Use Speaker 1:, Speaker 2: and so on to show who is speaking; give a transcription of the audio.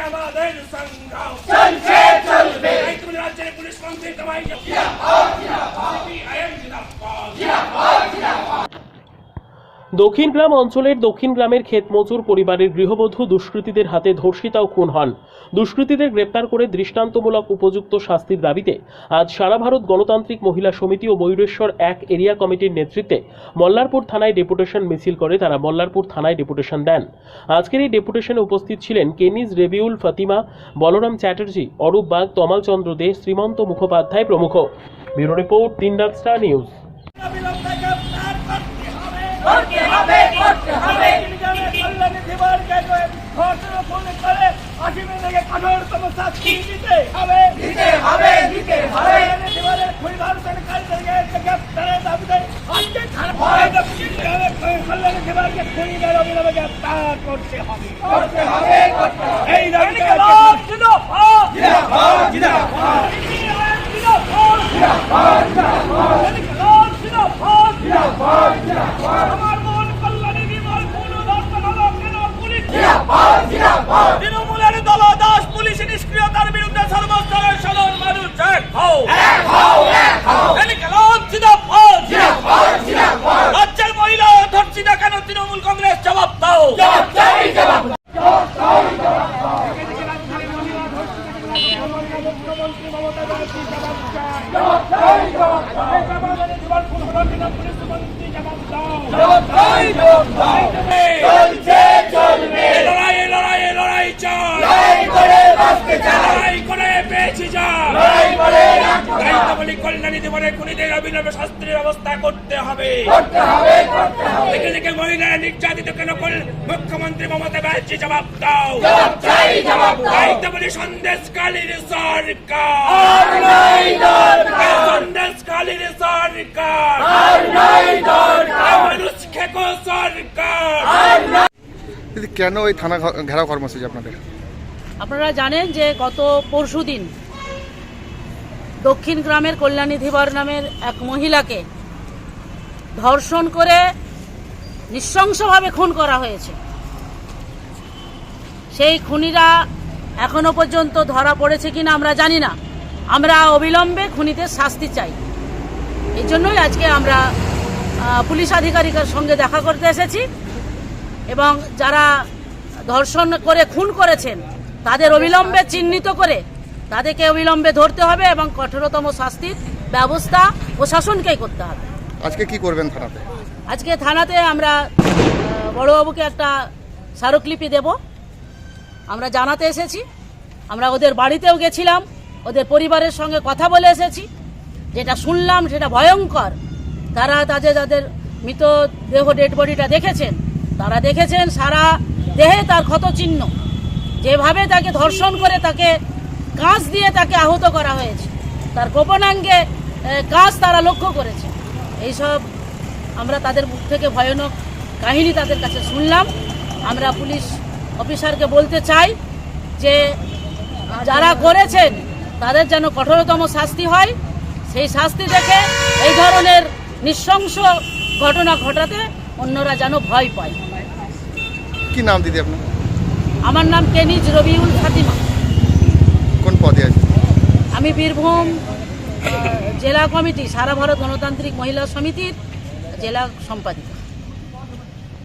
Speaker 1: আমাদের সংগ্রাম চলবে তুমি রাজ্যের পুলিশ মন্ত্রী তোমায়
Speaker 2: দক্ষিণ গ্রাম অঞ্চলের দক্ষিণ গ্রামের ক্ষেতমজুর পরিবারের গৃহবধূ দুষ্কৃতীদের হাতে ধর্ষিতা ও খুন হন। দুষ্কৃতীদের গ্রেপ্তার করে দৃষ্টান্তমূলক উপযুক্ত শাস্তির দাবিতে আজ সারা ভারত গণতান্ত্রিক মহিলা সমিতি ও ময়ূরেশ্বর 1 এরিয়া কমিটির নেতৃত্বে মল্লারপুর থানায় ডেপুটেশন মিছিল করে তারা মল্লারপুর থানায় ডেপুটেশন দেন। আজকের এই ডেপুটেশনে উপস্থিত ছিলেন কেনিজ রেবিউল ফাতিমা, বলরাম চ্যাটার্জি, অরূপ বাগ, তমাল চন্দ্র দে, শ্রীমন্ত মুখোপাধ্যায় প্রমুখ। ব্যুরো রিপোর্ট, দিনরাত স্টার নিউজ।
Speaker 3: করতে হবে কল্যাণী ধীবরকে ঘটনা ফোন করে আসামি থেকে কঠোরতম শাস্তি দিতে হবে কল্যাণী ধীবরের খুনিদের সরকারকে গ্রেফতারের দাবিতে আজকে কল্যাণী ধীবরকে খুনিদের অবিলম্বে গ্রেফতার করতে হবে এই দাবিতে তৃণমূলের দলদাস পুলিশ নিষ্ক্রিয়তার বিরুদ্ধে সর্বস্তরের সাধারণ মানুষ এক হও। রাজ্যের মহিলা ধর্ষিতা কেন তৃণমূল কংগ্রেস জবাব দাও। মুখ্যমন্ত্রী মমতা ব্যানার্জি জবাব কল্যাণী ধীবরের খুনিদের অবিলম্বে শাস্তির ব্যবস্থা করতে হবে। মহিলারা নির্যাতিত কেন মুখ্যমন্ত্রী মমতা ব্যানার্জি জবাব দাও। সন্দেশকালীর সরকার মানুষ খেকো সরকার।
Speaker 4: কেন ওই থানা ঘেরাও কর্মসূচি আপনাদের?
Speaker 5: আপনারা জানেন যে গত পরশুদিন দক্ষিণ গ্রামের কল্যাণী ধীবর নামের এক মহিলাকে ধর্ষণ করে নৃশংসভাবে খুন করা হয়েছে। সেই খুনিরা এখনো পর্যন্ত ধরা পড়েছে কিনা আমরা জানি না। আমরা অবিলম্বে খুনিদের শাস্তি চাই। এই জন্যই আজকে আমরা পুলিশ আধিকারিকের সঙ্গে দেখা করতে এসেছি এবং যারা ধর্ষণ করে খুন করেছেন তাদের অবিলম্বে চিহ্নিত করে তাদেরকে অবিলম্বে ধরতে হবে এবং কঠোরতম শাস্তির ব্যবস্থা প্রশাসনকেই করতে হবে।
Speaker 4: আজকে কি করবেন থানাতে?
Speaker 5: আজকে থানাতে আমরা বড়বাবুকে একটা স্মারকলিপি দেব। আমরা জানাতে এসেছি, আমরা ওদের বাড়িতেও গেছিলাম, ওদের পরিবারের সঙ্গে কথা বলে এসেছি। যেটা শুনলাম সেটা ভয়ঙ্কর। তারা যাদের মৃতদেহ ডেড বডিটা দেখেছেন, তারা দেখেছেন সারা দেহে তার ক্ষতচিহ্ন, যেভাবে তাকে ধর্ষণ করে তাকে কাঁচ দিয়ে তাকে আহত করা হয়েছে, তার গোপনাঙ্গে কাঁচ তারা লক্ষ্য করেছে। এইসব আমরা তাদের মুখ থেকে ভয়ানক কাহিনী তাদের কাছে শুনলাম। আমরা পুলিশ অফিসারকে বলতে চাই যে যারা করেছেন তাদের যেন কঠোরতম শাস্তি হয়। সেই শাস্তি দেখে এই ধরনের নৃশংস ঘটনা ঘটাতে অন্যরা যেন ভয় পায়।
Speaker 4: কি নাম দিদি আপনার?
Speaker 5: আমার নাম কেনিজ রেবিউল ফাতিমা।
Speaker 4: কোন পদে আছে?
Speaker 5: আমি বীরভূম জেলা কমিটি সারা ভারত গণতান্ত্রিক মহিলা সমিতির জেলা সম্পাদিকা।